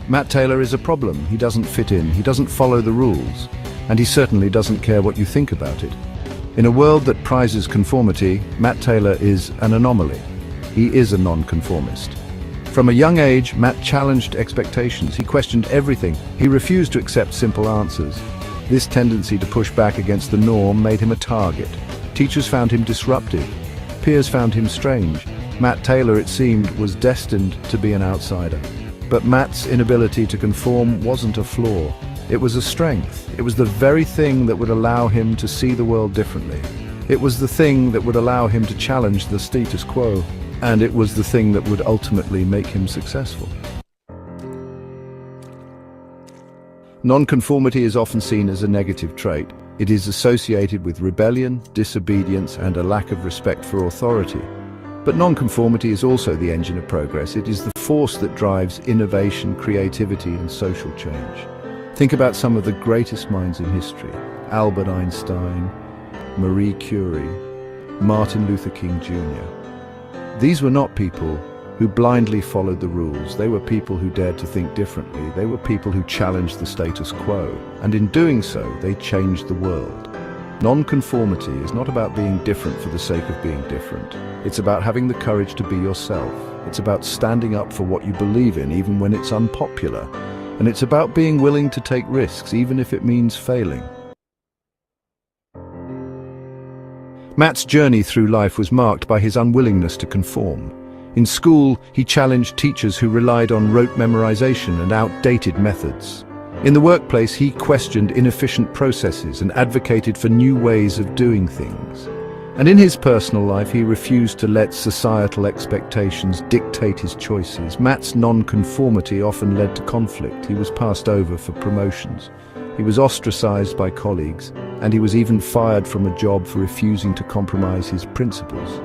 Matt Taylor is a problem. He doesn't fit in, he doesn't follow the rules, and he certainly doesn't care what you think about it. In a world that prizes conformity, Matt Taylor is an anomaly. He is a non-conformist. From a young age, Matt challenged expectations. He questioned everything. He refused to accept simple answers. This tendency to push back against the norm made him a target. Teachers found him disruptive. Peers found him strange. Matt Taylor, it seemed, was destined to be an outsider. But Matt's inability to conform wasn't a flaw. It was a strength. It was the very thing that would allow him to see the world differently. It was the thing that would allow him to challenge the status quo. And it was the thing that would ultimately make him successful. Nonconformity is often seen as a negative trait. It is associated with rebellion, disobedience, and a lack of respect for authority. But nonconformity is also the engine of progress. It is the force that drives innovation, creativity, and social change. Think about some of the greatest minds in history: Albert Einstein, Marie Curie, Martin Luther King Jr. These were not people who blindly followed the rules. They were people who dared to think differently. They were people who challenged the status quo. And in doing so, they changed the world. Nonconformity is not about being different for the sake of being different. It's about having the courage to be yourself. It's about standing up for what you believe in, even when it's unpopular. And it's about being willing to take risks, even if it means failing. Matt's journey through life was marked by his unwillingness to conform. In school, he challenged teachers who relied on rote memorization and outdated methods. In the workplace, he questioned inefficient processes and advocated for new ways of doing things. And in his personal life, he refused to let societal expectations dictate his choices. Matt's non-conformity often led to conflict. He was passed over for promotions. He was ostracized by colleagues, and he was even fired from a job for refusing to compromise his principles.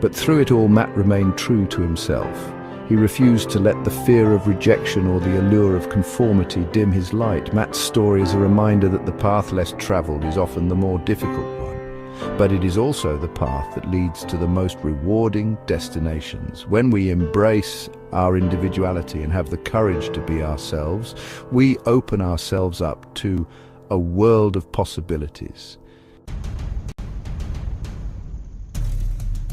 But through it all, Matt remained true to himself. He refused to let the fear of rejection or the allure of conformity dim his light. Matt's story is a reminder that the path less traveled is often the more difficult one. But it is also the path that leads to the most rewarding destinations. When we embrace our individuality and have the courage to be ourselves, we open ourselves up to a world of possibilities.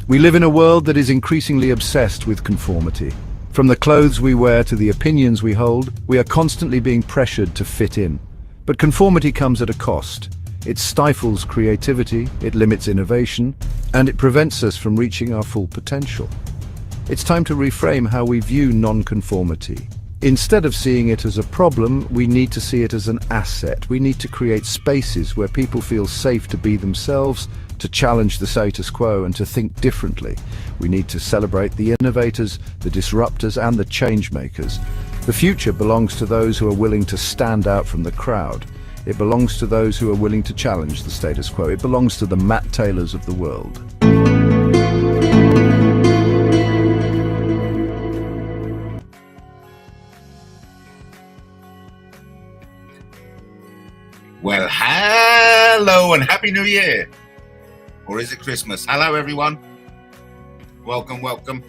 We live in a world that is increasingly obsessed with conformity. From the clothes we wear to the opinions we hold, we are constantly being pressured to fit in. But conformity comes at a cost. It stifles creativity, it limits innovation, and it prevents us from reaching our full potential. It's time to reframe how we view nonconformity. Instead of seeing it as a problem, we need to see it as an asset. We need to create spaces where people feel safe to be themselves, to challenge the status quo, and to think differently. We need to celebrate the innovators, the disruptors, and the change makers. The future belongs to those who are willing to stand out from the crowd. It belongs to those who are willing to challenge the status quo. It belongs to the Matt Taylors of the world. Well, hello and Happy New Year. Or is it Christmas? Hello, everyone. Welcome, welcome.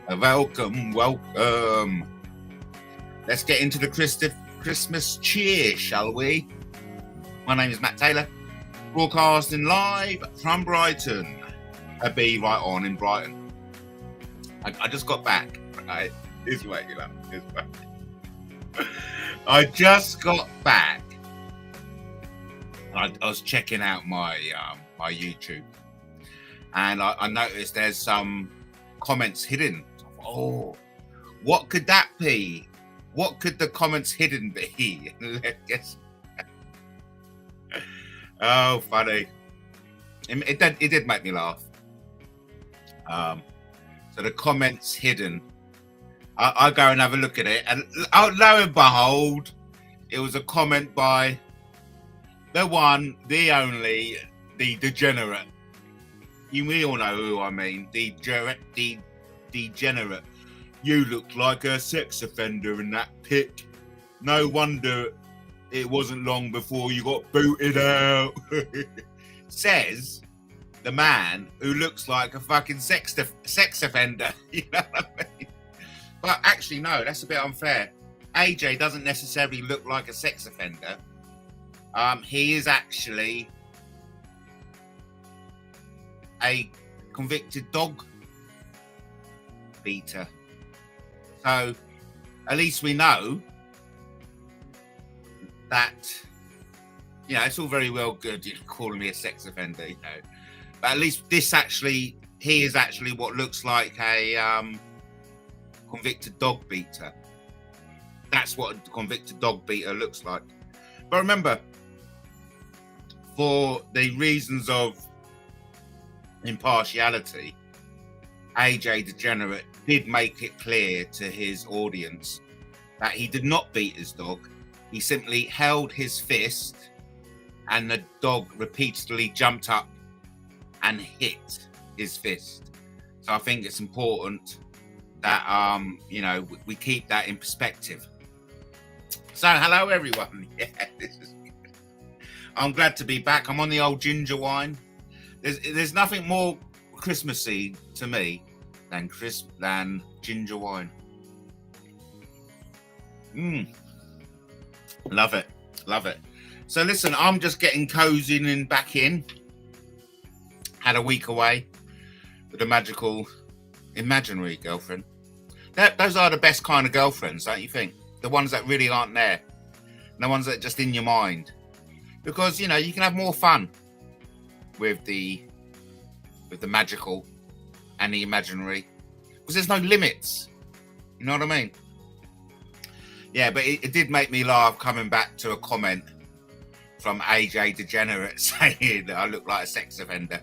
Welcome, welcome. Let's get into the Christmas cheer, shall we? My name is Matt Taylor, broadcasting live from Brighton. A bee right on in Brighton. I just got back. Right? This way, you know. This way. I just got back. I was checking out my my YouTube, and I noticed there's some comments hidden. Oh, what could that be? What could the comments hidden be? Let's guess. Oh, funny. It did make me laugh. So the comments hidden. I'll go and have a look at it, and oh, lo and behold, it was a comment by the one, the only, the degenerate. We all know who I mean. Degenerate. You look like a sex offender in that pic. No wonder it wasn't long before you got booted out. Says the man who looks like a fucking sex offender. You know what I mean? But actually, no, that's a bit unfair. AJ doesn't necessarily look like a sex offender. He is actually a convicted dog beater. So at least we know that, it's all very well good calling me a sex offender, but at least he is actually what looks like a convicted dog beater. That's what a convicted dog beater looks like. But remember, for the reasons of impartiality, AJ Degenerate did make it clear to his audience that he did not beat his dog. He simply held his fist and the dog repeatedly jumped up and hit his fist. So I think it's important that, we keep that in perspective. So hello everyone. Yeah, this is good. I'm glad to be back. I'm on the old ginger wine. There's nothing more Christmassy to me than ginger wine. Love it. So listen, I'm just getting cozy and back in. Had a week away with a magical, imaginary girlfriend. Those are the best kind of girlfriends, don't you think? The ones that really aren't there. The ones that are just in your mind. Because, you can have more fun with the magical and the imaginary. Because there's no limits. You know what I mean? Yeah, but it did make me laugh coming back to a comment from AJ Degenerate saying that I look like a sex offender.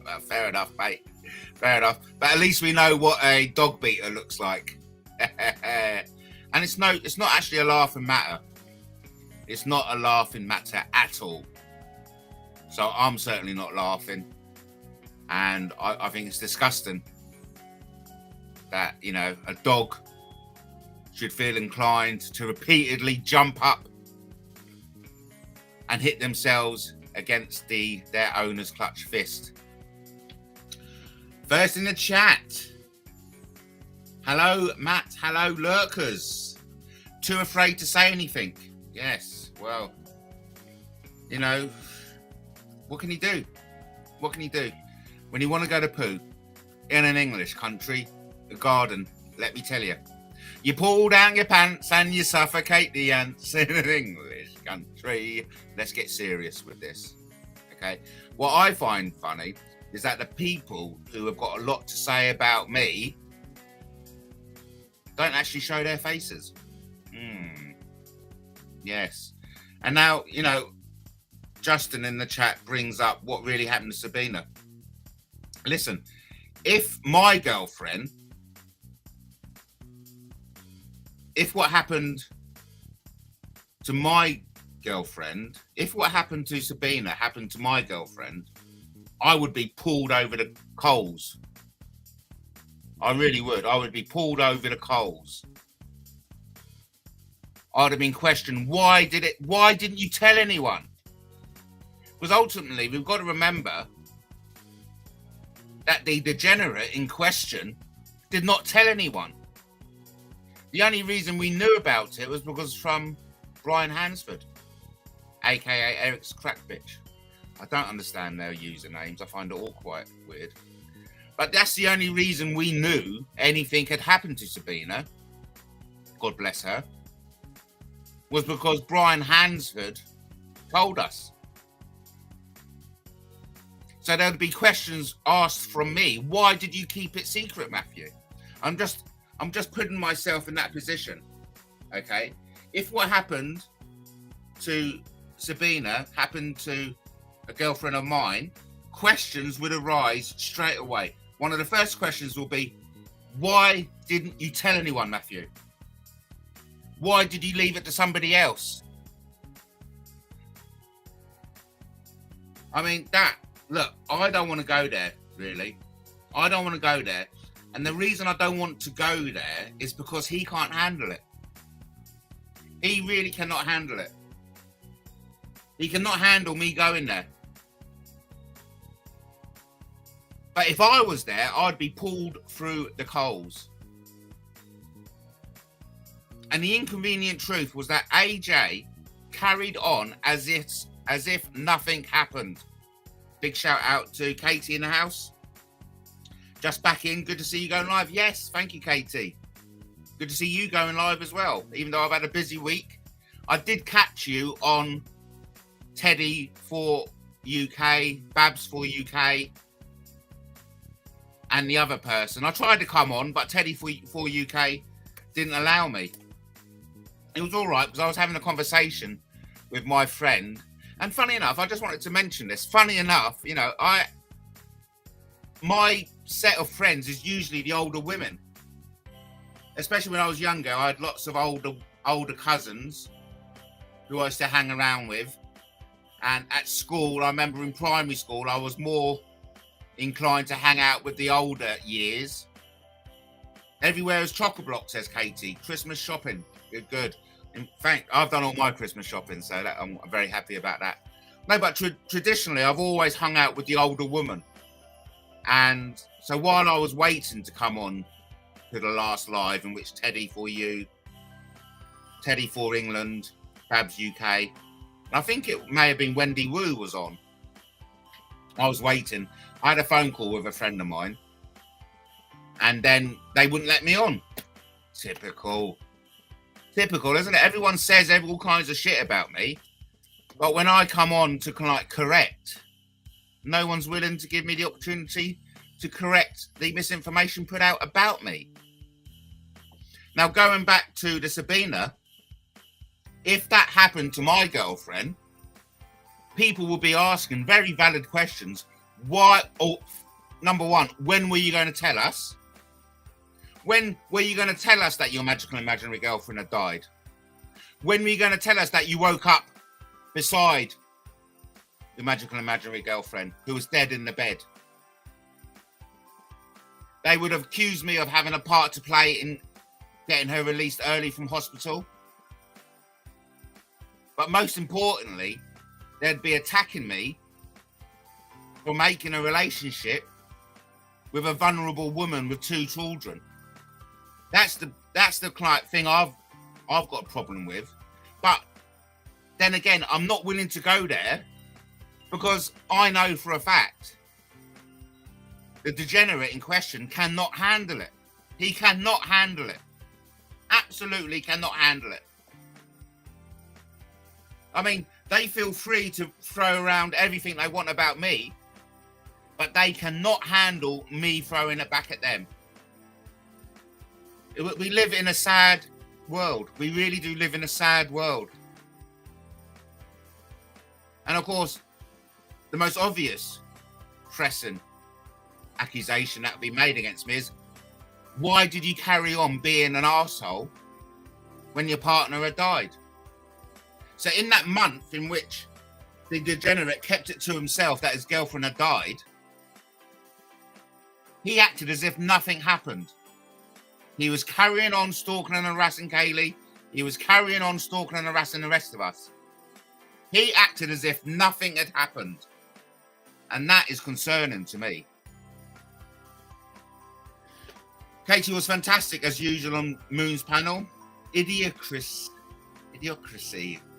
Well, fair enough, mate. Fair enough. But at least we know what a dog beater looks like. And it's not actually a laughing matter. It's not a laughing matter at all. So I'm certainly not laughing. And I think it's disgusting that, a dog should feel inclined to repeatedly jump up and hit themselves against their owner's clutched fist. First in the chat. Hello, Matt. Hello, lurkers. Too afraid to say anything. Yes, well, what can you do? What can you do? When you want to go to poo in an English country, a garden, let me tell you. You pull down your pants and you suffocate the ants in an English country. Let's get serious with this, okay? What I find funny is that the people who have got a lot to say about me don't actually show their faces. Yes. And now, Justin in the chat brings up what really happened to Sabina. Listen, if what happened to my girlfriend, if what happened to Sabina happened to my girlfriend, I would be pulled over the coals. I really would. I would be pulled over the coals. I'd have been questioned, why didn't you tell anyone? Because ultimately, we've got to remember that the degenerate in question did not tell anyone. The only reason we knew about it was because from Brian Hansford, aka Eric's crack bitch. I don't understand their usernames. I find it all quite weird. But that's the only reason we knew anything had happened to Sabina, God bless her, was because Brian Hansford told us. So there would be questions asked from me. Why did you keep it secret, Matthew? I'm just putting myself in that position. Okay? If what happened to Sabina happened to a girlfriend of mine, questions would arise straight away. One of the first questions will be, why didn't you tell anyone, Matthew? Why did you leave it to somebody else? I mean, look, I don't want to go there, really. I don't want to go there. And the reason I don't want to go there is because he can't handle it. He really cannot handle it. He cannot handle me going there. But if I was there, I'd be pulled through the coals. And the inconvenient truth was that AJ carried on as if nothing happened. Big shout out to Katie in the house. Just back in. Good to see you going live. Yes, thank you, Katie. Good to see you going live as well. Even though I've had a busy week, I did catch you on Teddy for UK, Babs for UK, and the other person. I tried to come on, but Teddy for UK didn't allow me. It was all right because I was having a conversation with my friend. And funny enough, I just wanted to mention this. Funny enough, you know, my set of friends is usually the older women. Especially when I was younger, I had lots of older cousins who I used to hang around with. And at school, I remember in primary school, I was more inclined to hang out with the older years. Everywhere is chock-a-block, says Katie. Christmas shopping. Good. In fact, I've done all my Christmas shopping, so I'm very happy about that. No, but traditionally, I've always hung out with the older woman. And so while I was waiting to come on to the last live, in which Teddy for you, Teddy for England, Babs UK, and I think it may have been Wendy Wu was on. I was waiting. I had a phone call with a friend of mine, and then they wouldn't let me on. Typical, isn't it? Everyone says all kinds of shit about me, but when I come on to correct, no one's willing to give me the opportunity to correct the misinformation put out about me. Now, going back to the Sabina, if that happened to my girlfriend, people will be asking very valid questions. Why? Oh, number one, when were you going to tell us? When were you going to tell us that your magical imaginary girlfriend had died? When were you going to tell us that you woke up beside your magical imaginary girlfriend who was dead in the bed? They would have accused me of having a part to play in getting her released early from hospital. But most importantly, they'd be attacking me for making a relationship with a vulnerable woman with 2 children. That's the thing I've got a problem with. But then again, I'm not willing to go there because I know for a fact the degenerate in question cannot handle it. He cannot handle it. Absolutely cannot handle it. I mean, they feel free to throw around everything they want about me, but they cannot handle me throwing it back at them. We live in a sad world. We really do live in a sad world. And of course, the most obvious pressing accusation that would be made against me is, why did you carry on being an arsehole when your partner had died? So in that month in which the degenerate kept it to himself that his girlfriend had died, he acted as if nothing happened. He was carrying on stalking and harassing Kaylee. He was carrying on stalking and harassing the rest of us. He acted as if nothing had happened. And that is concerning to me. Katie was fantastic as usual on Moon's panel. Idiocracy.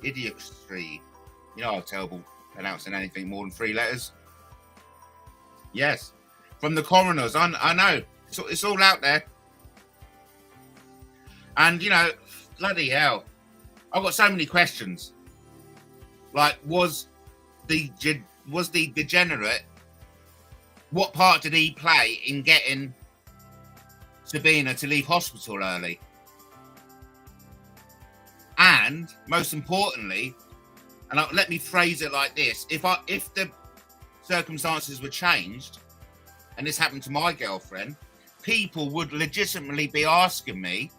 You know I'm terrible pronouncing anything more than 3 letters. Yes. From the coroners. I know. It's all out there. And, you know, bloody hell. I've got so many questions. Like, was the degenerate, what part did he play in getting Sabina to leave hospital early? And most importantly, and let me phrase it like this: if the circumstances were changed, and this happened to my girlfriend, people would legitimately be asking me,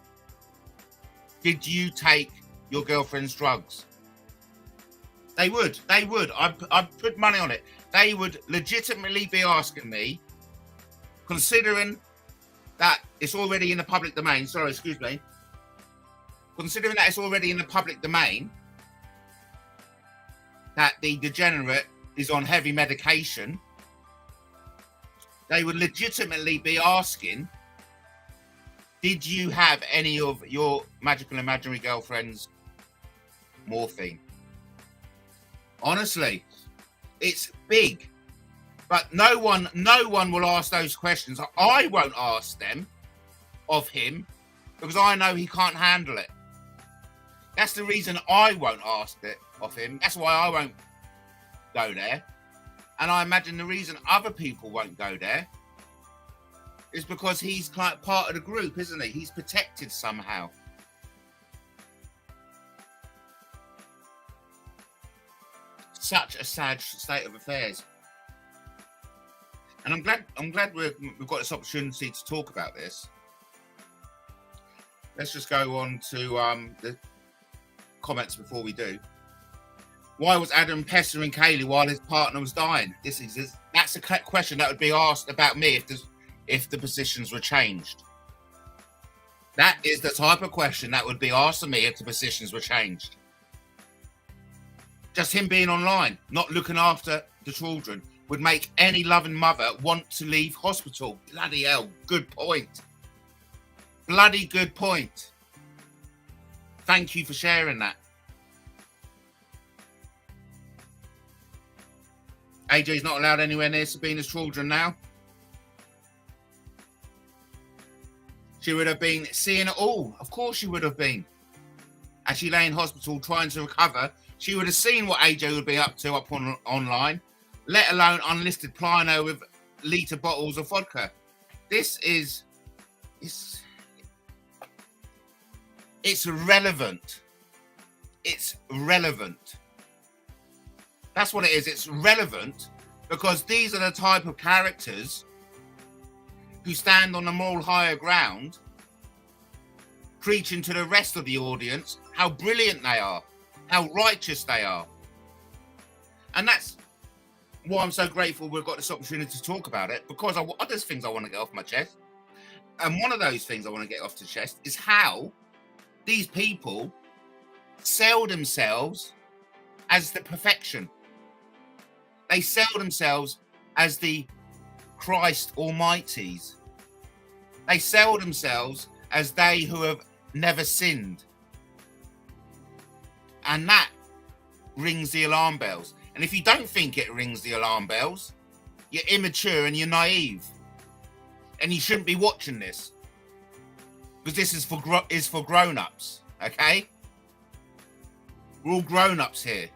"Did you take your girlfriend's drugs?" They would. I'd put money on it. They would legitimately be asking me, considering that it's already in the public domain. Sorry, excuse me. Considering that it's already in the public domain, that the degenerate is on heavy medication, they would legitimately be asking, Did you have any of your magical imaginary girlfriends morphine? Honestly, it's big, but no one will ask those questions. I won't ask them of him because I know he can't handle it. That's the reason I won't ask it of him. That's why I won't go there. And I imagine the reason other people won't go there is because he's part of the group, isn't he? He's protected somehow. Such a sad state of affairs. And I'm glad we've got this opportunity to talk about this. Let's just go on to the comments before we do. Why was Adam pestering Kaylee while his partner was dying? That's a question that would be asked about me if the positions were changed. That is the type of question that would be asked of me if the positions were changed. Just him being online, not looking after the children, would make any loving mother want to leave hospital. Bloody hell, good point. Bloody good point. Thank you for sharing that. AJ's not allowed anywhere near Sabina's children now. She would have been seeing it all. Of course she would have been. As she lay in hospital trying to recover, she would have seen what AJ would be up to online, let alone unlisted Plano with litre bottles of vodka. It's relevant. It's relevant. That's what it is. It's relevant because these are the type of characters who stand on the moral higher ground, preaching to the rest of the audience how brilliant they are, how righteous they are. And that's why I'm so grateful we've got this opportunity to talk about it, because there's things I want to get off my chest. And one of those things I want to get off the chest is how these people sell themselves as the perfection. They sell themselves as the Christ Almighties. They sell themselves as they who have never sinned. And that rings the alarm bells. And if you don't think it rings the alarm bells, you're immature and you're naive. And you shouldn't be watching this. Because this is for grown-ups, okay? We're all grown-ups here.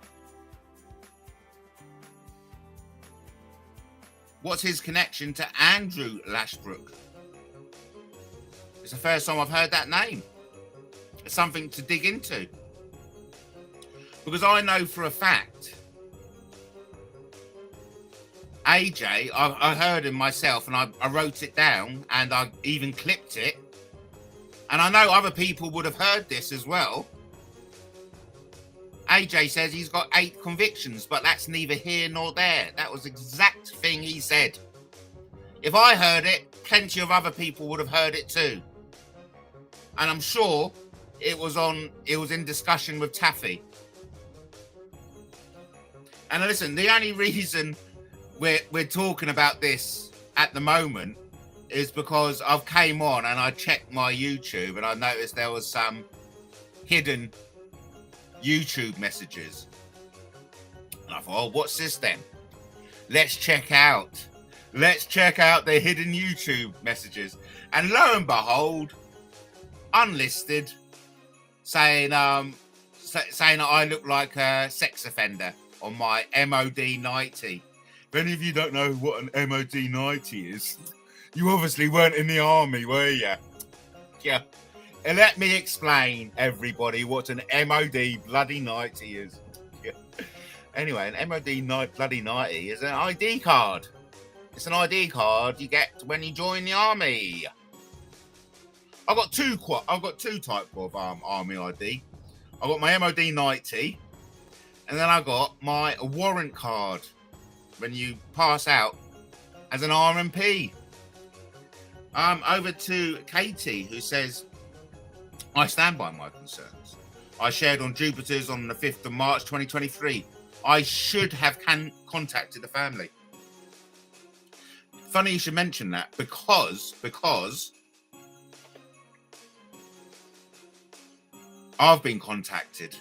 What's his connection to Andrew Lashbrook? It's the first time I've heard that name. It's something to dig into. Because I know for a fact, AJ, I heard him myself and I wrote it down and I even clipped it. And I know other people would have heard this as well. AJ says he's got 8 convictions, but that's neither here nor there. That was the exact thing he said. If I heard it, plenty of other people would have heard it too. And I'm sure it was in discussion with Taffy. And listen, the only reason we're talking about this at the moment is because I've came on and I checked my YouTube and I noticed there was some hidden YouTube messages. And I thought, oh, what's this then? Let's check out the hidden YouTube messages. And lo and behold, unlisted, saying that I look like a sex offender on my MOD 90. If any of you don't know what an MOD 90 is, you obviously weren't in the army, were you? Yeah. And let me explain, everybody, what an MOD bloody 90 is. Yeah. Anyway, an MOD bloody 90 is an ID card. It's an ID card you get when you join the army. I've got two types of army ID. I've got my MOD 90, and then I've got my warrant card when you pass out as an RMP. Over to Katie, who says, I stand by my concerns. I shared on Jupiter's on the 5th of March 2023. I should have contacted the family. Funny you should mention that because I've been contacted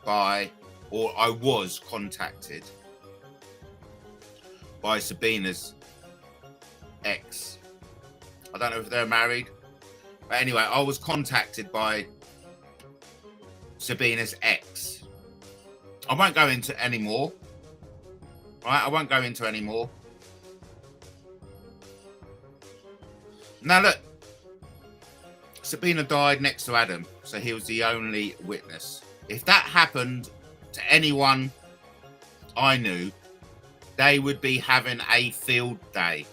by, or I was contacted by Sabina's ex. I don't know if they're married, but anyway, I was contacted by Sabina's ex. I won't go into any more. Right? I won't go into any more. Now look, Sabina died next to Adam, so he was the only witness. If that happened to anyone I knew, they would be having a field day.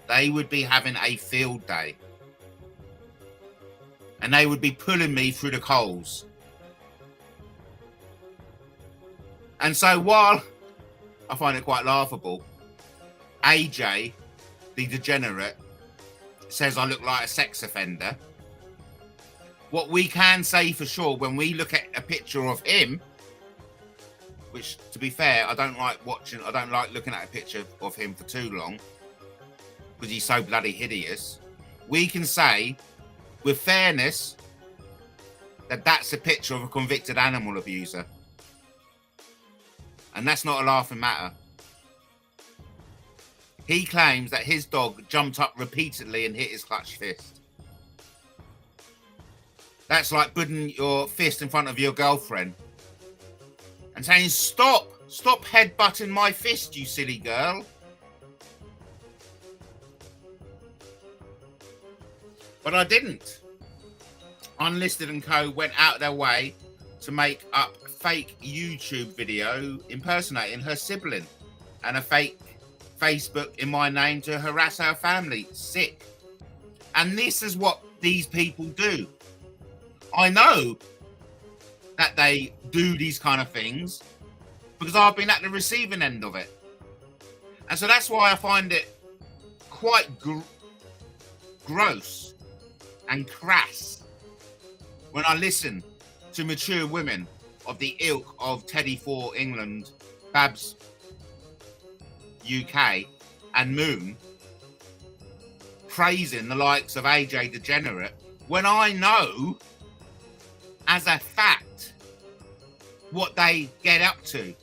They would be having a field day. And they would be pulling me through the coals. And so while I find it quite laughable, AJ, the degenerate, says I look like a sex offender. What we can say for sure, when we look at a picture of him, which, to be fair, I don't like looking at a picture of him for too long, because he's so bloody hideous. We can say, with fairness, that that's a picture of a convicted animal abuser. And that's not a laughing matter. He claims that his dog jumped up repeatedly and hit his clutched fist. That's like putting your fist in front of your girlfriend and saying, stop headbutting my fist, you silly girl. But I didn't. Unlisted and Co. went out of their way to make up a fake YouTube video impersonating her sibling and a fake Facebook in my name to harass our family. Sick. And this is what these people do. I know that they do these kind of things because I've been at the receiving end of it. And so that's why I find it quite gross and crass when I listen to mature women of the ilk of Teddy for England, Babs UK, and Moon praising the likes of AJ Degenerate when I know as a fact what they get up to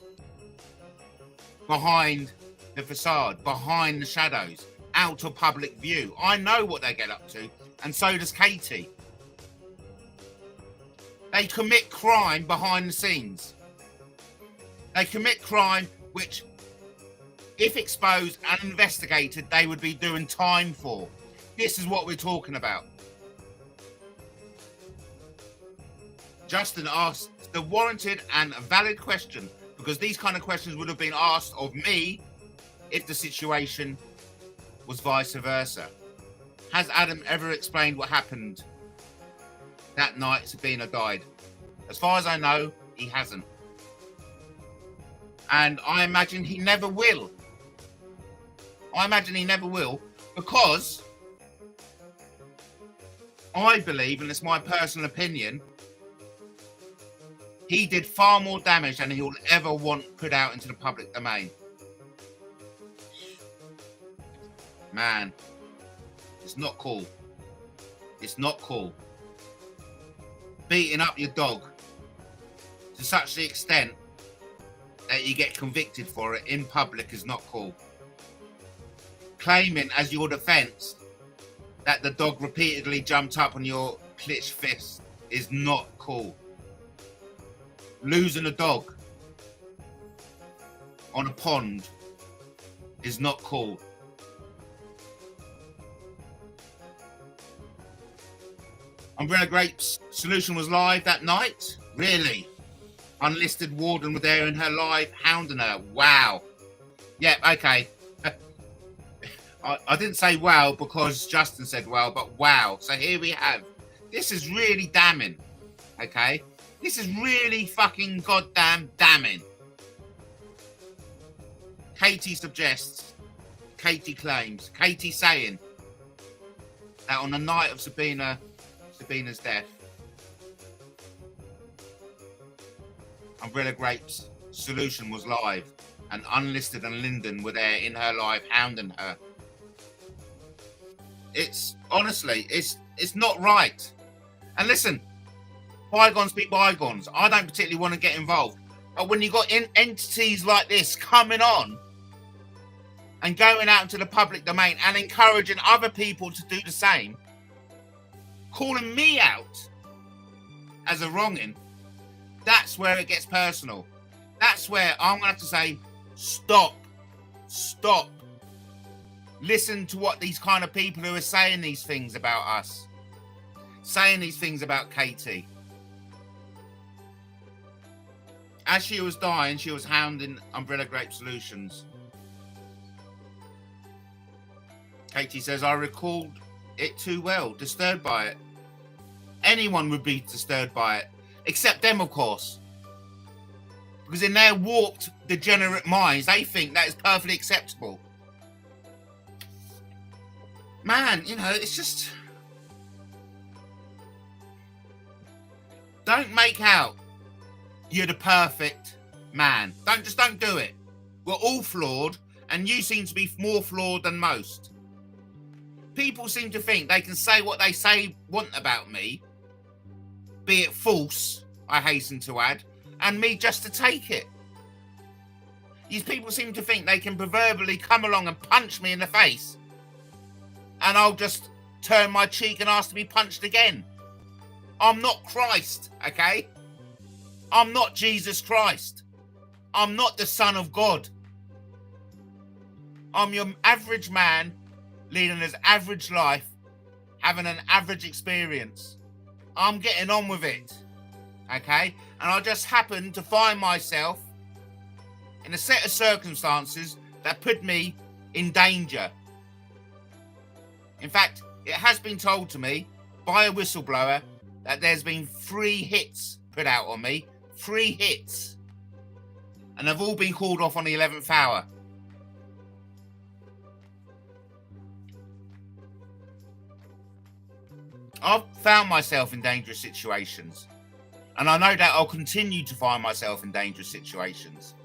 behind the facade, behind the shadows, out of public view. I know what they get up to, and so does Katie. They commit crime behind the scenes. They commit crime which, if exposed and investigated, they would be doing time for. This is what we're talking about. Justin asked the warranted and valid question, because these kind of questions would have been asked of me if the situation was vice versa. Has Adam ever explained what happened that night Sabina died? As far as I know, he hasn't. And I imagine he never will. Because I believe, and it's my personal opinion, he did far more damage than he will ever want put out into the public domain. Man, it's not cool. It's not cool. Beating up your dog to such the extent that you get convicted for it in public is not cool. Claiming as your defense that the dog repeatedly jumped up on your clenched fist is not cool. Losing a dog on a pond is not cool. Umbrella Grape's solution was live that night? Really? Unlisted warden was there in her live, hounding her. Wow. Yeah, okay. I didn't say wow because Justin said wow, but wow. So here we have. This is really damning. Okay? This is really fucking goddamn damning. Katie suggests, Katie claims, Katie saying that on the night of Sabina's death, Umbrella Grape's solution was live, and Unlisted and Lyndon were there in her live, hounding her. It's honestly, It's not right. And listen, bygones be bygones. I don't particularly want to get involved. But when you've got entities like this coming on and going out into the public domain and encouraging other people to do the same, calling me out as a wronging, that's where it gets personal. That's where I'm going to have to say, stop. Listen to what these kind of people who are saying these things about us, saying these things about Katie. As she was dying, she was hounding Umbrella Grape Solutions. Katie says, I recalled it too well, disturbed by it. Anyone would be disturbed by it, except them, of course. Because in their warped, degenerate minds, they think that is perfectly acceptable. Man, you know, it's just... Don't make out you're the perfect man. Don't do it. We're all flawed, and you seem to be more flawed than most. People seem to think they can say what they want about me, be it false, I hasten to add, and me just to take it. These people seem to think they can proverbially come along and punch me in the face, and I'll just turn my cheek and ask to be punched again. I'm not Christ, okay? I'm not Jesus Christ. I'm not the Son of God. I'm your average man leading an average life, having an average experience. I'm getting on with it, okay? And I just happen to find myself in a set of circumstances that put me in danger. In fact, it has been told to me by a whistleblower that there's been 3 hits put out on me. 3 hits. And they've all been called off on the 11th hour. I've found myself in dangerous situations. And I know that I'll continue to find myself in dangerous situations.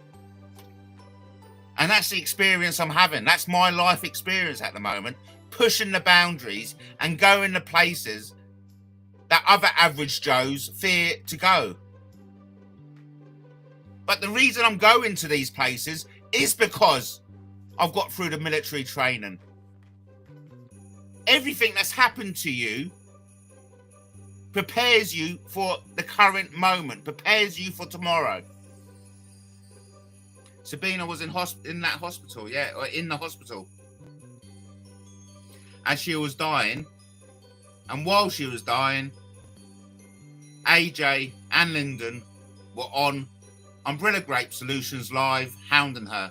And that's the experience I'm having. That's my life experience at the moment. Pushing the boundaries and going to places that other average Joes fear to go. But the reason I'm going to these places is because I've got through the military training. Everything that's happened to you prepares you for the current moment, prepares you for tomorrow. Sabina was in the hospital. As she was dying. And while she was dying, AJ and Lyndon were on Umbrella Grape Solutions Live, hounding her.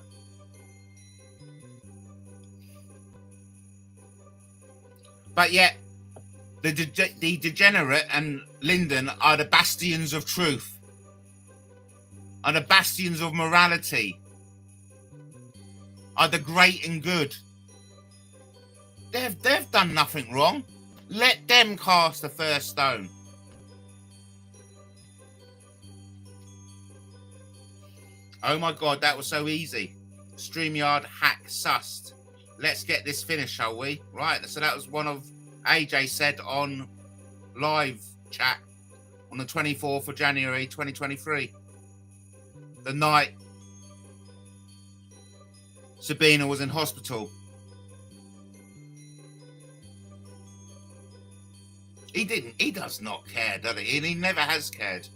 But yet, the degenerate and Lyndon are the bastions of truth, are the bastions of morality, are the great and good. They've done nothing wrong. Let them cast the first stone. Oh my God, that was so easy. StreamYard hack sussed. Let's get this finished, shall we? Right, so that was one of AJ said on live chat on the 24th of January 2023. The night Sabina was in hospital. He does not care, does he? And he never has cared.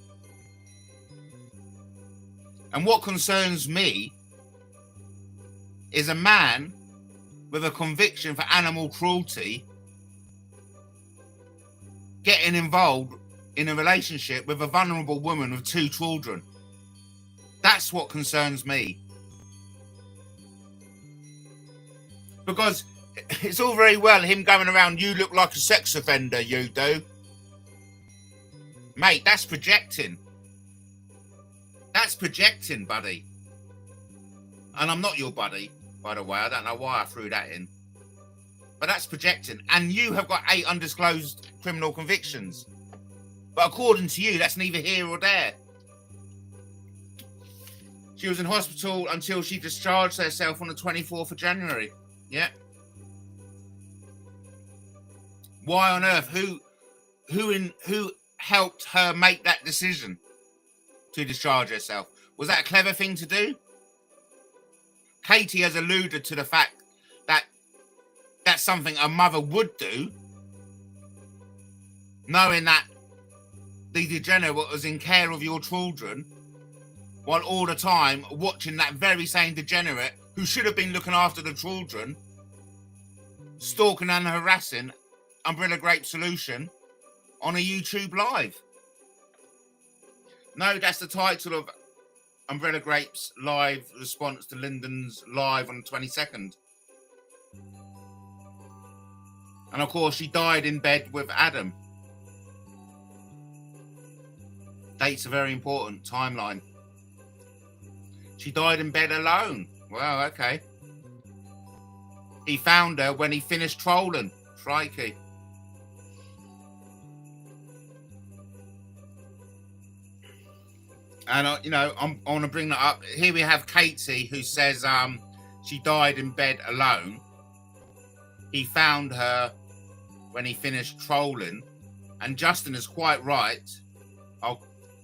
And what concerns me is a man with a conviction for animal cruelty getting involved in a relationship with a vulnerable woman with 2 children. That's what concerns me. Because it's all very well him going around, you look like a sex offender, you do. Mate, that's projecting. That's projecting, buddy. And I'm not your buddy, by the way. I don't know why I threw that in. But that's projecting. And you have got 8 undisclosed criminal convictions. But according to you, that's neither here or there. She was in hospital until she discharged herself on the 24th of January. Yeah. Why on earth? Who helped her make that decision to discharge herself? Was that a clever thing to do? Katie has alluded to the fact that that's something a mother would do, knowing that the degenerate was in care of your children, while all the time watching that very same degenerate who should have been looking after the children, stalking and harassing Umbrella Grape Solution on a YouTube live. No, that's the title of Umbrella Grape's live response to Lyndon's live on the 22nd. And of course, she died in bed with Adam. Dates are very important. Timeline. She died in bed alone. Well, okay. He found her when he finished trolling. Crikey. And, I want to bring that up. Here we have Katie, who says she died in bed alone. He found her when he finished trolling. And Justin is quite right. I'll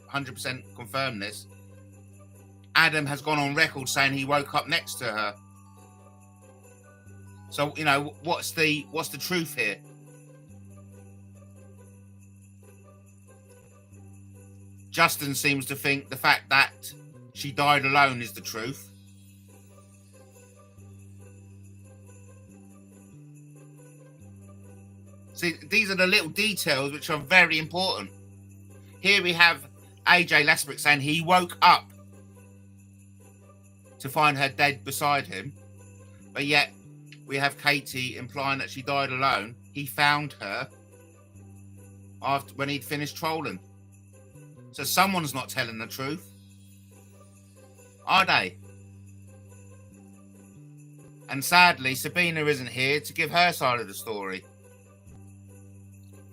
100% confirm this. Adam has gone on record saying he woke up next to her. So, what's the truth here? Justin seems to think the fact that she died alone is the truth. See, these are the little details which are very important. Here we have AJ Lesbrick saying he woke up to find her dead beside him. But yet, we have Katie implying that she died alone. He found her when he'd finished trolling. So someone's not telling the truth. Are they? And sadly, Sabina isn't here to give her side of the story.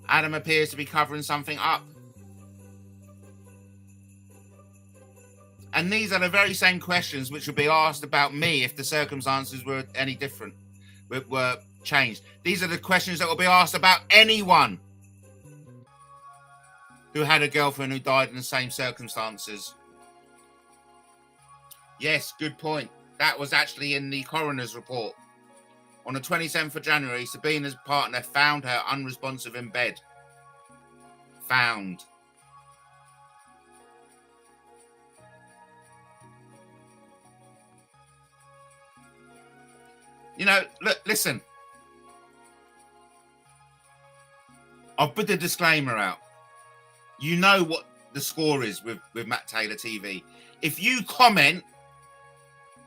Adam appears to be covering something up. And these are the very same questions which would be asked about me if the circumstances were any different, were changed. These are the questions that will be asked about anyone who had a girlfriend who died in the same circumstances. Yes, good point. That was actually in the coroner's report. On the 27th of January, Sabina's partner found her unresponsive in bed. Found. Look, listen. I'll put the disclaimer out. You know what the score is with Matt Taylor TV. If you comment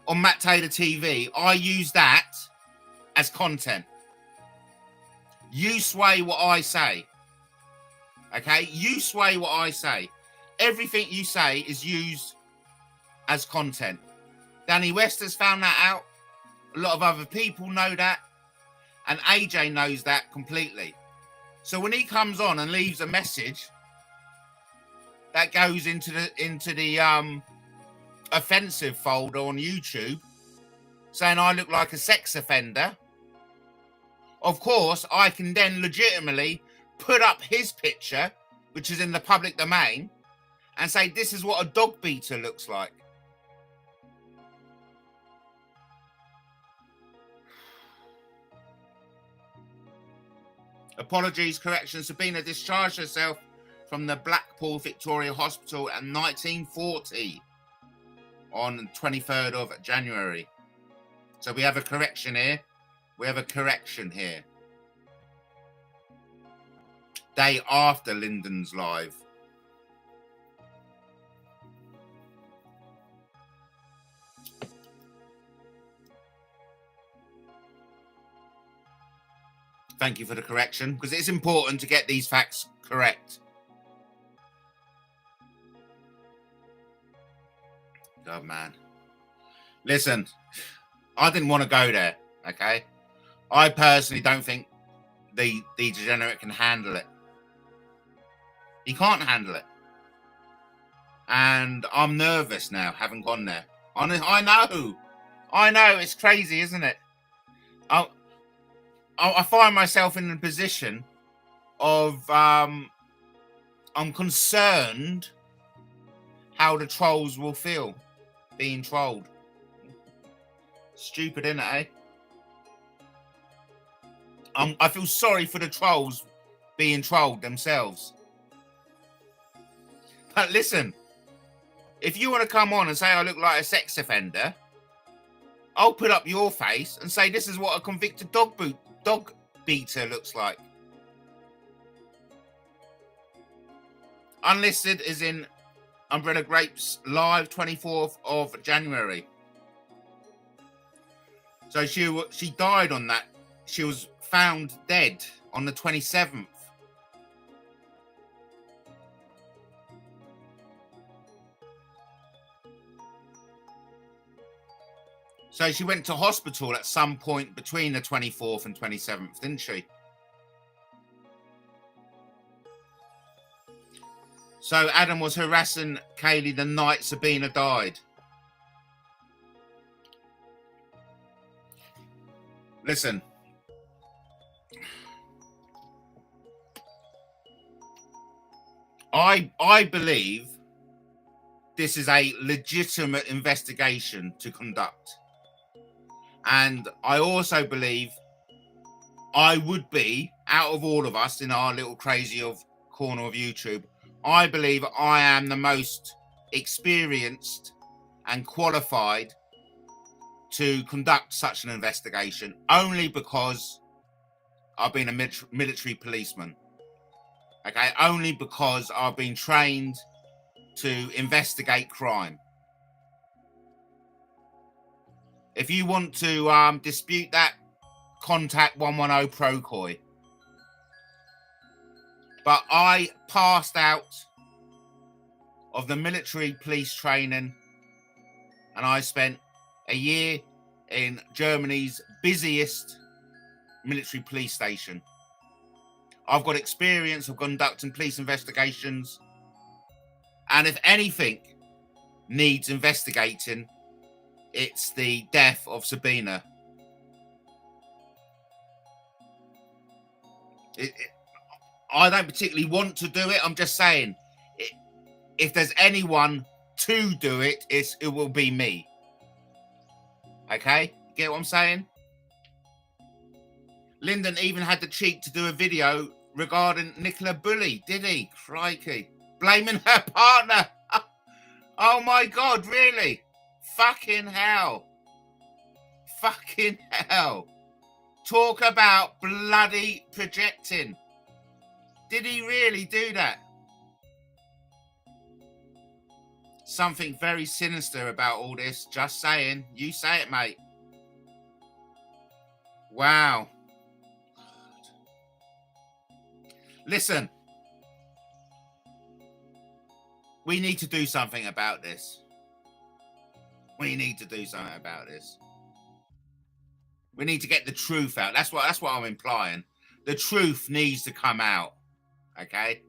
on Matt Taylor TV, I use that as content. You sway what I say. Okay? You sway what I say. Everything you say is used as content. Danny West has found that out. A lot of other people know that. And AJ knows that completely. So when he comes on and leaves a message that goes into the offensive folder on YouTube, saying I look like a sex offender, of course, I can then legitimately put up his picture, which is in the public domain, and say, this is what a dog beater looks like. Apologies, correction. Sabina discharged herself from the Blackpool Victoria Hospital in 1940 on the 23rd of January. So we have a correction here. Day after Lyndon's live. Thank you for the correction, because it's important to get these facts correct. God, man. Listen, I didn't want to go there, okay? I personally don't think the degenerate can handle it. He can't handle it. And I'm nervous now, having gone there. I know, it's crazy, isn't it? I find myself in a position of I'm concerned how the trolls will feel being trolled. Stupid, isn't it, eh? I feel sorry for the trolls being trolled themselves. But listen, if you want to come on and say I look like a sex offender, I'll put up your face and say this is what a convicted dog beater looks like. Unlisted is in Umbrella Grapes live 24th of January. So she died on that. She was found dead on the 27th. So she went to hospital at some point between the 24th and 27th, didn't she? So Adam was harassing Kaylee the night Sabina died. Listen. I believe this is a legitimate investigation to conduct. And I also believe I would be, out of all of us in our little crazy of corner of YouTube, I believe I am the most experienced and qualified to conduct such an investigation, only because I've been a military policeman. Okay, only because I've been trained to investigate crime. If you want to dispute that, contact 110 Pro-Coy. But I passed out of the military police training, and I spent a year in Germany's busiest military police station. I've got experience of conducting police investigations, and if anything needs investigating, it's the death of Sabina. I don't particularly want to do it. I'm just saying, if there's anyone to do it, it will be me. Okay? Get what I'm saying? Lyndon even had the cheek to do a video regarding Nicola Bully, did he? Crikey. Blaming her partner. Oh my God, really? Fucking hell. Fucking hell. Talk about bloody projecting. Did he really do that? Something very sinister about all this. Just saying. You say it, mate. Wow. Listen. We need to do something about this. We need to do something about this. We need to get the truth out. That's what I'm implying. The truth needs to come out. Okay?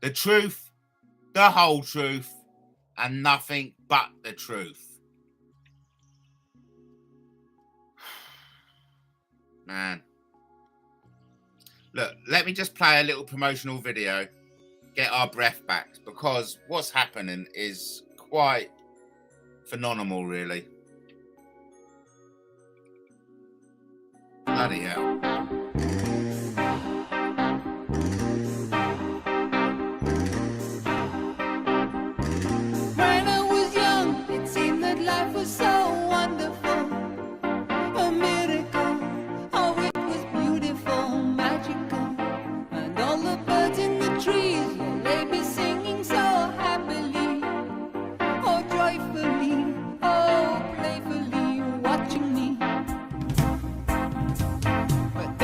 The truth, the whole truth, and nothing but the truth. Man. Look, let me just play a little promotional video. Get our breath back. Because what's happening is quite phenomenal, really. Bloody hell. When I was young, it seemed that life was so wonderful. A miracle. Oh, it was beautiful, magical. And all the birds in the trees, well, they be singing so happily. Oh, joyfully, oh, playfully, watching me. But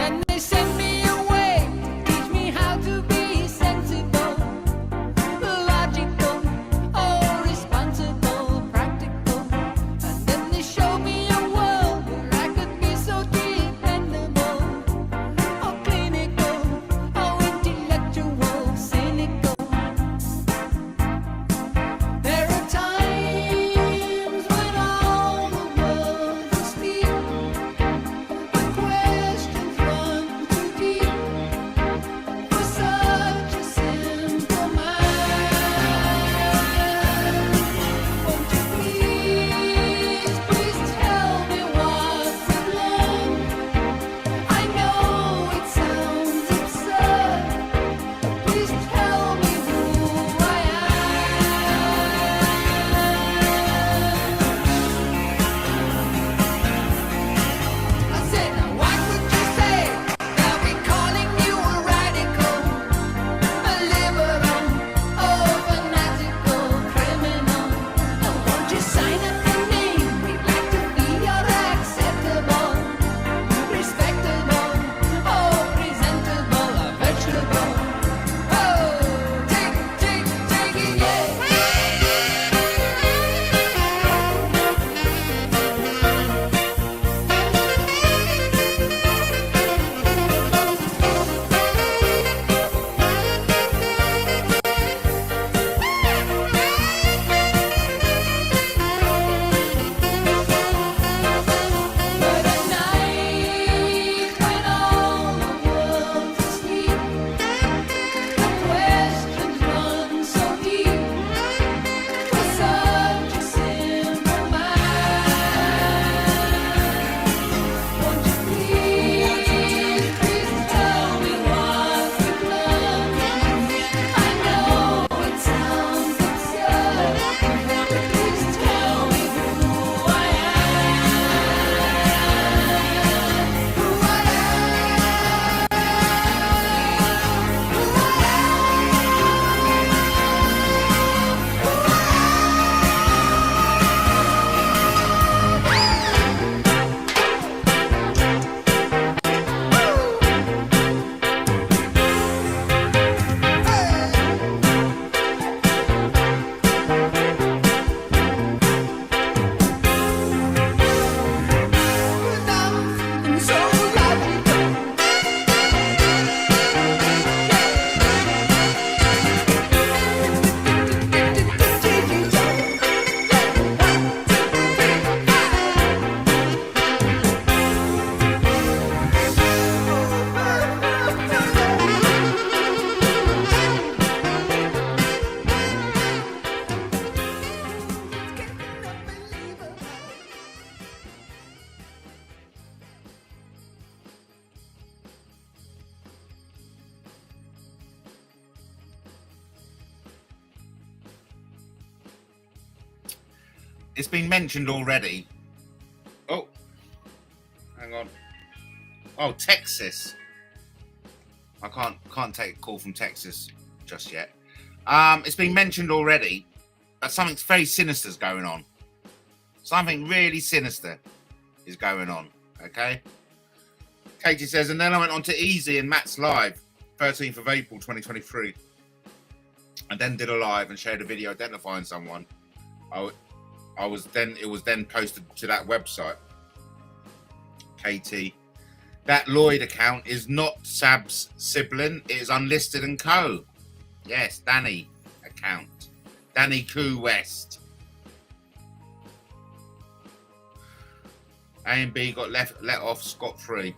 it's been mentioned already. Oh, hang on. Oh, Texas. I can't take a call from Texas just yet. It's been mentioned already that something very sinister is going on. Something really sinister is going on. Okay. Katie says, and then I went on to Easy and Matt's live, 13th of April 2023, and then did a live and shared a video identifying someone. It was then posted to that website. Katie, that Lloyd account is not Sab's sibling. It is unlisted and co. Yes, Danny account. Danny Koo West. A and B got let off scot-free.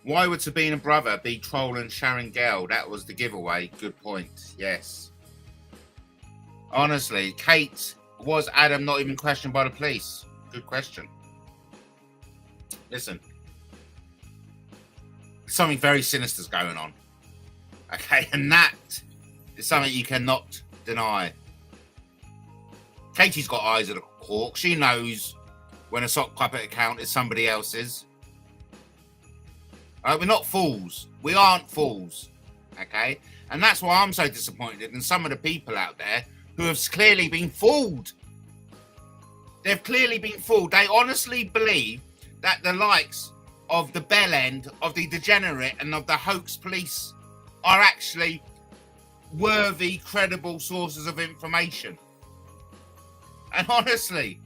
Why would Sabina Brother be trolling Sharon Gale? That was the giveaway. Good point. Yes. Honestly, Kate, was Adam not even questioned by the police? Good question. Listen. Something very sinister is going on. Okay, and that is something you cannot deny. Katie's got eyes of the hawk. She knows when a sock puppet account is somebody else's. We're not fools. We aren't fools. Okay? And that's why I'm so disappointed in some of the people out there who have clearly been fooled. They've clearly been fooled. They honestly believe that the likes of the bell end, of the degenerate, and of the hoax police are actually worthy, credible sources of information. And honestly,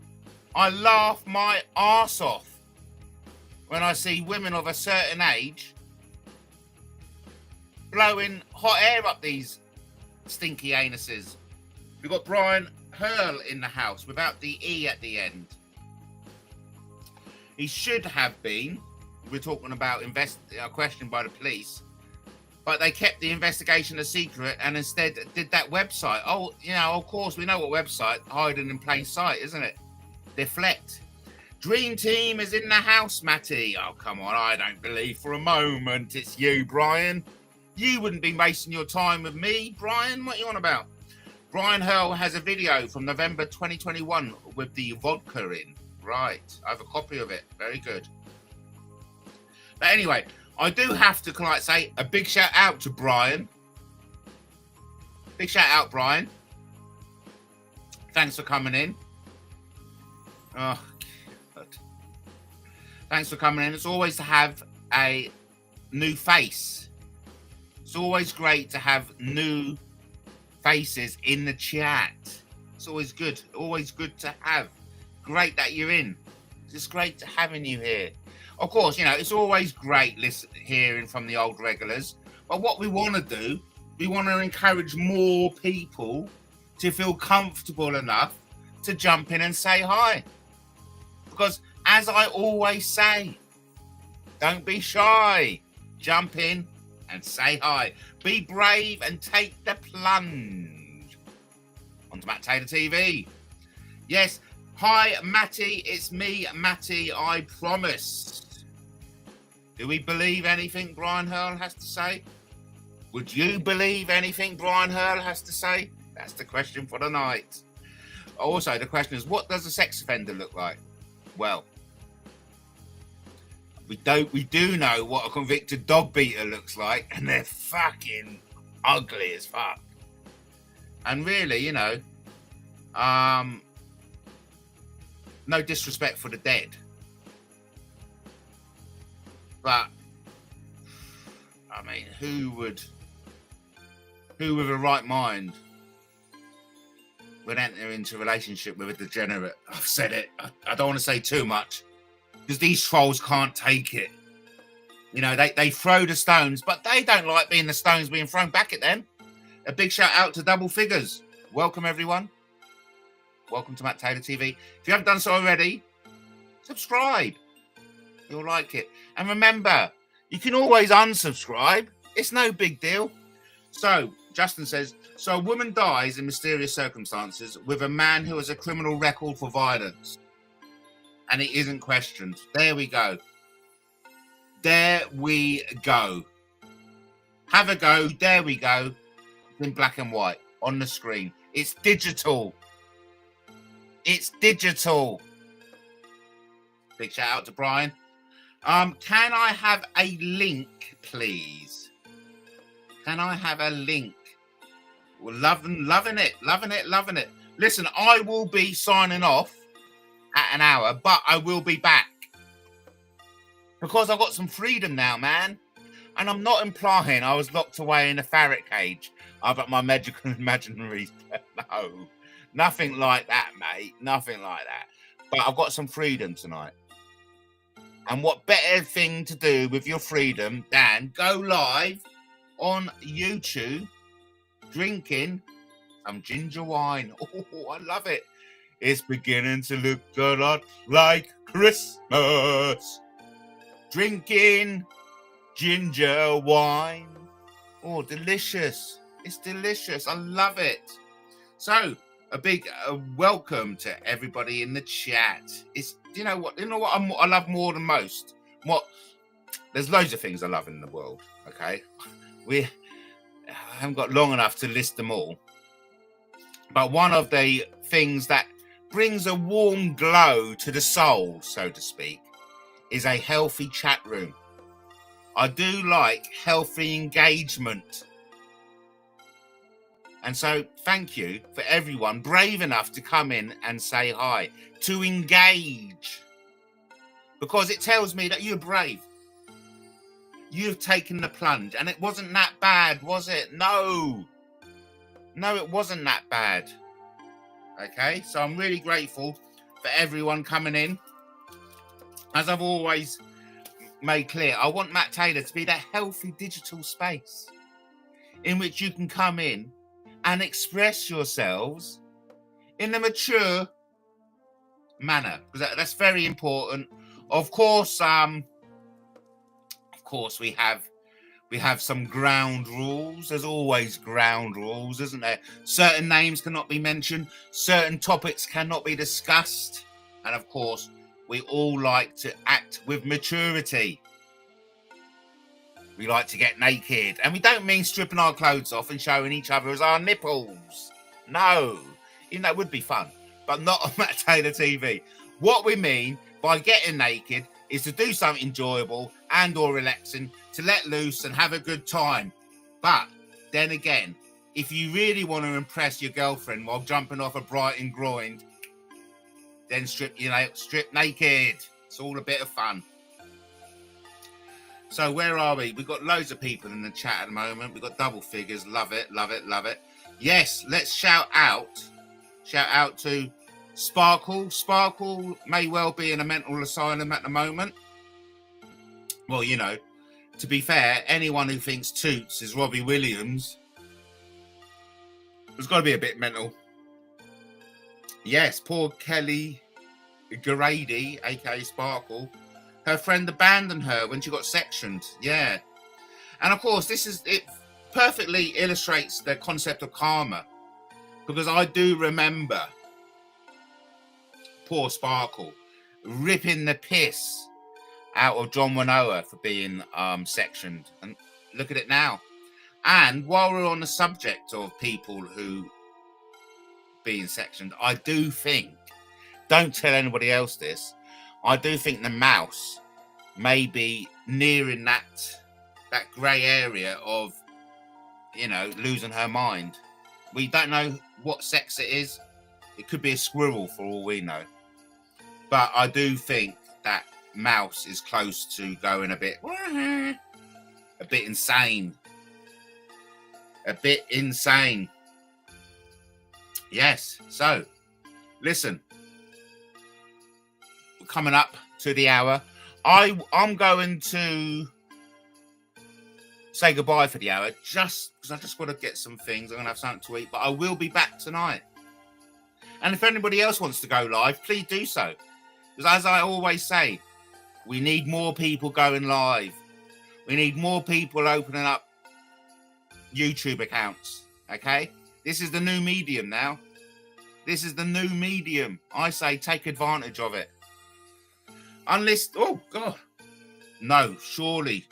I laugh my arse off when I see women of a certain age blowing hot air up these stinky anuses. We've got Brian Hurl in the house without the E at the end. He should have been, we're talking about questioned by the police, but they kept the investigation a secret and instead did that website. Oh, you know, of course, we know what website, hiding in plain sight, isn't it? Deflect. Dream Team is in the house, Matty. Oh, come on. I don't believe for a moment it's you, Brian. You wouldn't be wasting your time with me, Brian. What are you on about? Brian Hurl has a video from November 2021 with the vodka in. Right. I have a copy of it. Very good. But anyway, I do have to say a big shout out to Brian. Big shout out, Brian. Thanks for coming in. Oh, God. Thanks for coming in. It's always to have a new face. It's always great to have new faces in the chat. It's always good. Always good to have. Great that you're in. It's just great to having you here. Of course, you know, it's always great hearing from the old regulars. But what we want to do, we want to encourage more people to feel comfortable enough to jump in and say hi. Because as I always say, don't be shy. Jump in and say hi. Be brave and take the plunge. On to MattTaylorTV. Yes. Hi, Matty. It's me, Matty. I promise. Do we believe anything Brian Hurl has to say? Would you believe anything Brian Hurl has to say? That's the question for the night. Also, the question is, what does a sex offender look like? Well, we do know what a convicted dog beater looks like, and they're fucking ugly as fuck. And really, you know, no disrespect for the dead, but I mean, who with a right mind would enter into a relationship with a degenerate? I've said it. I don't want to say too much because these trolls can't take it. You know, they throw the stones, but they don't like being the stones being thrown back at them. A big shout out to Double Figures. Welcome, everyone. Welcome to MattTaylorTV. If you haven't done so already, subscribe. You'll like it. And remember, you can always unsubscribe. It's no big deal. So, Justin says, so a woman dies in mysterious circumstances with a man who has a criminal record for violence. And it isn't questioned. There we go. There we go. Have a go. There we go. In black and white. on the screen. It's digital. It's digital. Big shout out to Brian. Can I have a link, please? Can I have a link? We're loving it. Listen, I will be signing off at an hour, but I will be back because I've got some freedom now, man. And I'm not implying I was locked away in a ferret cage. I've got my magical imaginaries. No, nothing like that, mate. Nothing like that. But I've got some freedom tonight. And what better thing to do with your freedom than go live on YouTube drinking some ginger wine. Oh, I love it. It's beginning to look a lot like Christmas. Drinking ginger wine. Oh, delicious. It's delicious. I love it. So, a big welcome to everybody in the chat. It's you know what I love more than most. There's loads of things I love in the world. Okay, I haven't got long enough to list them all. But one of the things that brings a warm glow to the soul, so to speak, is a healthy chat room. I do like healthy engagement. And so thank you for everyone brave enough to come in and say hi, to engage. Because it tells me that you're brave. You've taken the plunge. And it wasn't that bad, was it? No, it wasn't that bad. Okay, so I'm really grateful for everyone coming in. As I've always made clear, I want Matt Taylor to be that healthy digital space in which you can come in and express yourselves in a mature manner, because that's very important. Of course, we have some ground rules. There's always ground rules, isn't there? Certain names cannot be mentioned, certain topics cannot be discussed, and of course, we all like to act with maturity. We like to get naked, and we don't mean stripping our clothes off and showing each other as our nipples. No, even that would be fun, but not on MattTaylorTV. What we mean by getting naked is to do something enjoyable and or relaxing, to let loose and have a good time. But then again, if you really want to impress your girlfriend while jumping off a Brighton groin, then strip naked. It's all a bit of fun. So where are we? We've got loads of people in the chat at the moment. We've got double figures. Love it. Yes, let's shout out to Sparkle. Sparkle may well be in a mental asylum at the moment. Well, you know, to be fair, anyone who thinks Toots is Robbie Williams has got to be a bit mental. Yes, poor Kelly Grady, aka Sparkle. Her friend abandoned her when she got sectioned. Yeah. And of course, it perfectly illustrates the concept of karma. Because I do remember poor Sparkle ripping the piss out of John Winoa for being sectioned. And look at it now. And while we're on the subject of people who being sectioned, I do think, don't tell anybody else this, I do think the mouse may be nearing that grey area of, you know, losing her mind. We don't know what sex it is. It could be a squirrel for all we know. But I do think that mouse is close to going a bit insane. A bit insane. Yes. So, listen. Coming up to the hour, I'm going to say goodbye for the hour, just because I just want to get some things. I'm going to have something to eat, but I will be back tonight. And if anybody else wants to go live, please do so. Because as I always say, we need more people going live. We need more people opening up YouTube accounts. Okay? This is the new medium now. This is the new medium. I say take advantage of it. Oh, God. No, surely.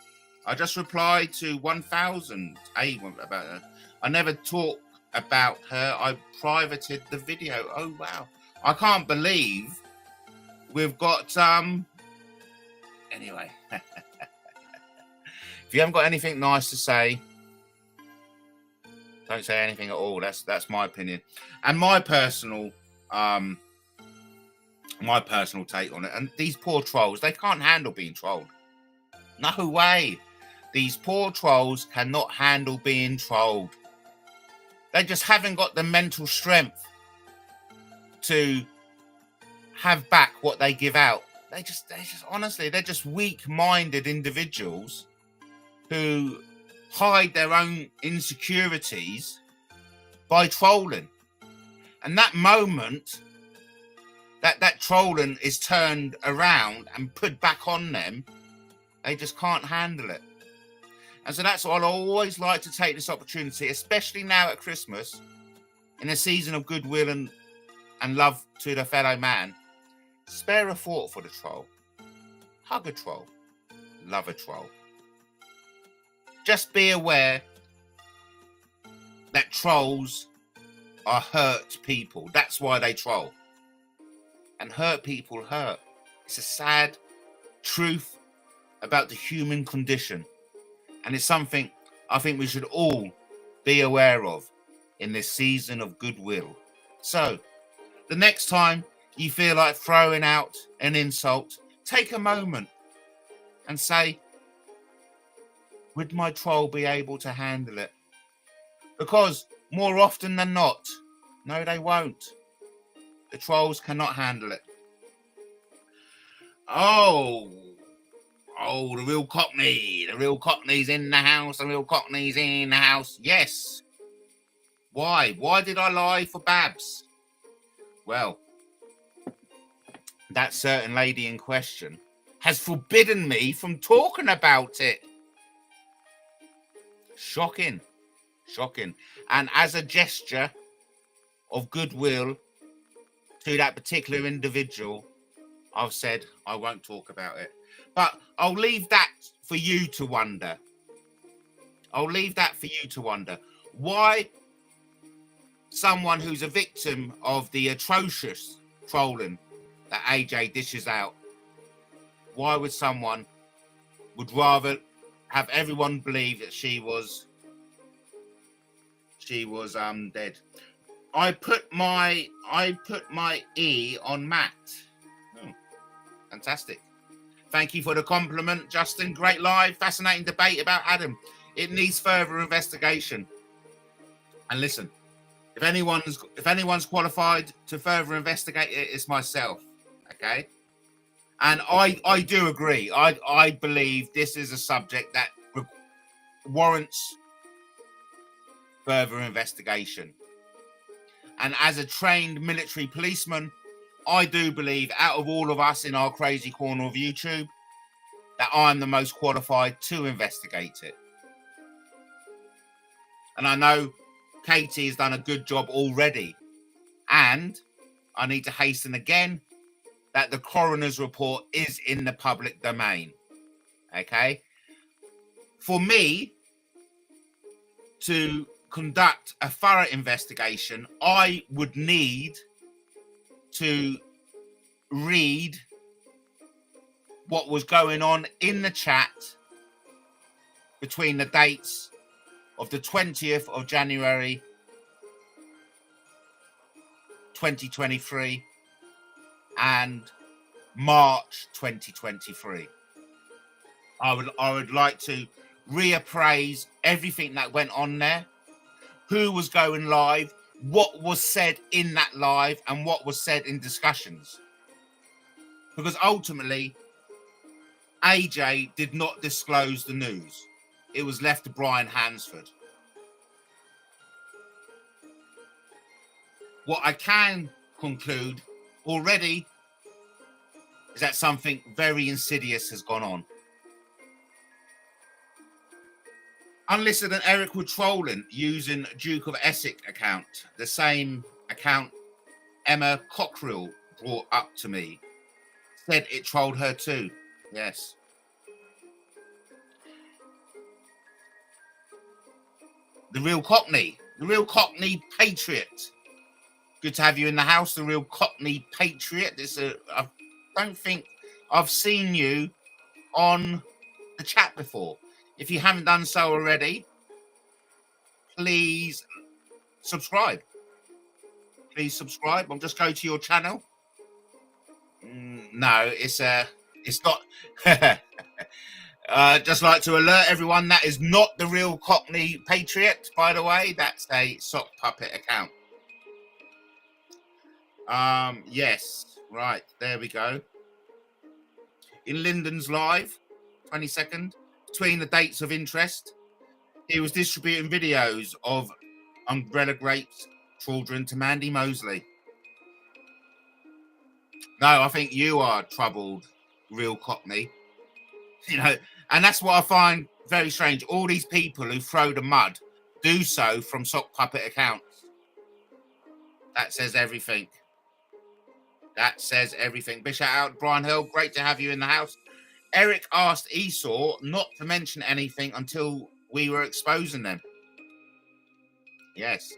I just replied to 1,000. I never talk about her. I privated the video. Oh wow. I can't believe we've got anyway. If you haven't got anything nice to say, don't say anything at all. That's my opinion. And my personal take on it. And these poor trolls, they can't handle being trolled. No way. These poor trolls cannot handle being trolled. They just haven't got the mental strength to have back what they give out. They just honestly, they're just weak-minded individuals who hide their own insecurities by trolling. And that moment that trolling is turned around and put back on them, they just can't handle it. And so that's why I always like to take this opportunity, especially now at Christmas, in a season of goodwill and love to the fellow man. Spare a thought for the troll. Hug a troll. Love a troll. Just be aware that trolls are hurt people. That's why they troll. And hurt people hurt. It's a sad truth about the human condition. And it's something I think we should all be aware of in this season of goodwill. So, the next time you feel like throwing out an insult, take a moment and say, would my troll be able to handle it? Because more often than not, no, they won't. The trolls cannot handle it. Oh, the real Cockney. The real Cockney's in the house. The real Cockney's in the house. Yes. Why? Why did I lie for Babs? Well, that certain lady in question has forbidden me from talking about it. Shocking. Shocking. And as a gesture of goodwill to that particular individual, I've said I won't talk about it. But I'll leave that for you to wonder. I'll leave that for you to wonder. Why someone who's a victim of the atrocious trolling that AJ dishes out, why would someone would rather have everyone believe that she was dead? I put my E on Matt. Fantastic. Thank you for the compliment, Justin. Great live, fascinating debate about Adam. It needs further investigation. And listen, if anyone's qualified to further investigate it, it's myself. Okay. And I do agree. I believe this is a subject that warrants further investigation. And as a trained military policeman, I do believe out of all of us in our crazy corner of YouTube that I'm the most qualified to investigate it. And I know Katie has done a good job already. And I need to hasten again that the coroner's report is in the public domain. Okay? For me to conduct a thorough investigation, I would need to read what was going on in the chat between the dates of the 20th of January 2023 and March 2023. I would like to reappraise everything that went on there, who was going live, what was said in that live, and what was said in discussions. Because ultimately, AJ did not disclose the news. It was left to Brian Hansford. What I can conclude already is that something very insidious has gone on. Unlisted and Eric were trolling using Duke of Essex account, the same account Emma Cockerill brought up to me. Said it trolled her too. Yes. The real Cockney. The real Cockney patriot. Good to have you in the house, the real Cockney patriot. I don't think I've seen you on the chat before. If you haven't done so already, please subscribe. Please subscribe. I'll just go to your channel. No, it's not. Just like to alert everyone, that is not the real Cockney patriot, by the way. That's a sock puppet account. Yes, right, there we go. In Lyndon's live, 22nd, between the dates of interest, he was distributing videos of umbrella grapes children to Mandy Mosley. No, I think you are troubled, real Cockney. You know, and that's what I find very strange. All these people who throw the mud do so from sock puppet accounts. That says everything. That says everything. Big shout out, Brian Hill. Great to have you in the house. Eric asked Esau not to mention anything until we were exposing them. Yes.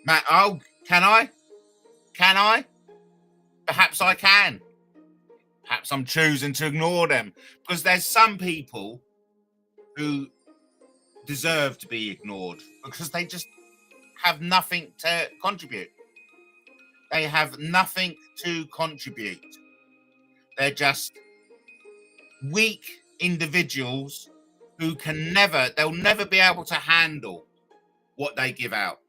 Matt, oh, can I? Can I? Perhaps I can. Perhaps I'm choosing to ignore them because there's some people who deserve to be ignored because they just have nothing to contribute. They have nothing to contribute. They're just weak individuals who they'll never be able to handle what they give out.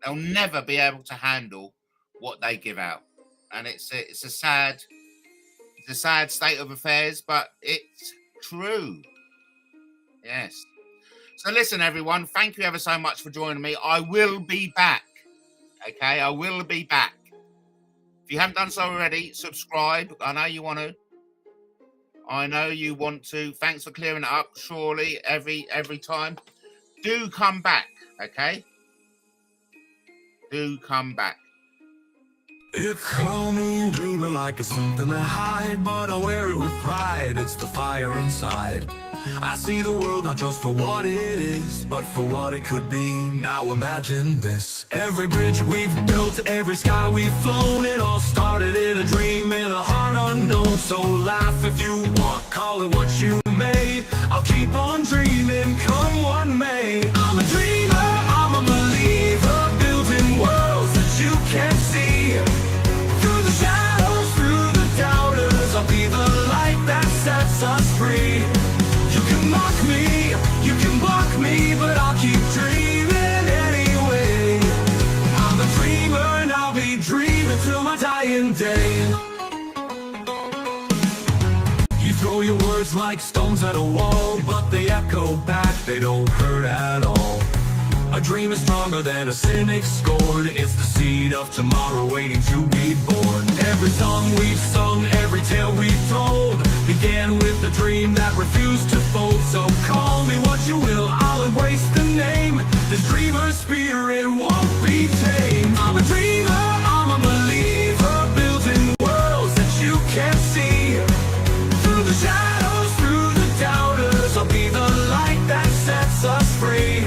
They'll never be able to handle what they give out. And it's a sad state of affairs, but it's true. Yes. So listen, everyone, thank you ever so much for joining me. I will be back. Okay, I will be back. If you haven't done so already, subscribe. I know you want to. I know you want to. Thanks for clearing it up, surely, every time. Do come back, okay? Do come back. You call me dreaming like it's something to hide, but I wear it with pride. It's the fire inside. I see the world not just for what it is, but for what it could be. Now imagine this. Every bridge we've built, every sky we've flown, it all started in a dream in a heart unknown. So laugh if you want, call it what you may. I'll keep on dreaming, come what may. I'm a dreamer, I'm a believer, building worlds that you can't see. Through the shadows, through the doubters, I'll be the light that sets us free. You can mock me, you can block me, but I'll keep dreaming anyway. I'm a dreamer and I'll be dreaming till my dying day. You throw your words like stones at a wall, but they echo back, they don't hurt at all. A dream is stronger than a cynic's scorn. It's the seed of tomorrow waiting to be born. Every song we've sung, every tale we've told began with a dream that refused to fold. So call me what you will, I'll embrace the name. This dreamer spirit won't be tamed. I'm a dreamer, I'm a believer, building worlds that you can't see. Through the shadows, through the doubters, I'll be the light that sets us free.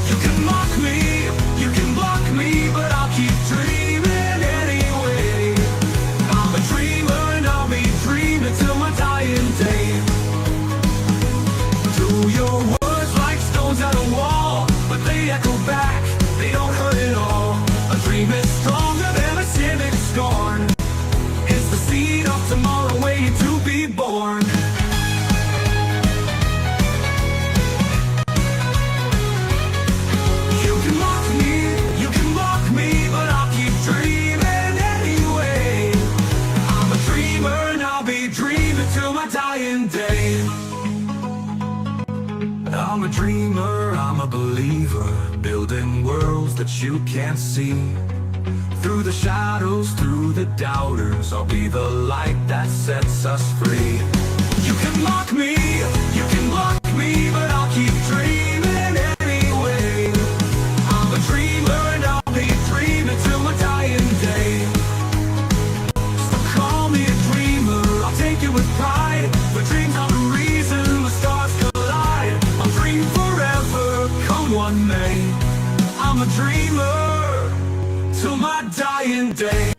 You can mock me, you can block me, but I'll keep dreaming anyway. I'm a dreamer and I'll be dreaming till my dying day. Through your words like stones at a wall, but they echo back, they don't hurt at all. A dream is stronger than a cynic's scorn. It's the seed of tomorrow waiting to be born. I'm a dreamer, I'm a believer, building worlds that you can't see. Through the shadows, through the doubters, I'll be the light that sets us free. You can mock me, you can block me, but I'll keep dreaming anyway. I'm a dreamer and I'll be dreaming till my dying day. So call me a dreamer, I'll take it with pride. The dreams are the reason the stars collide. I'll dream forever, come what may. I'm a dreamer till my dying day.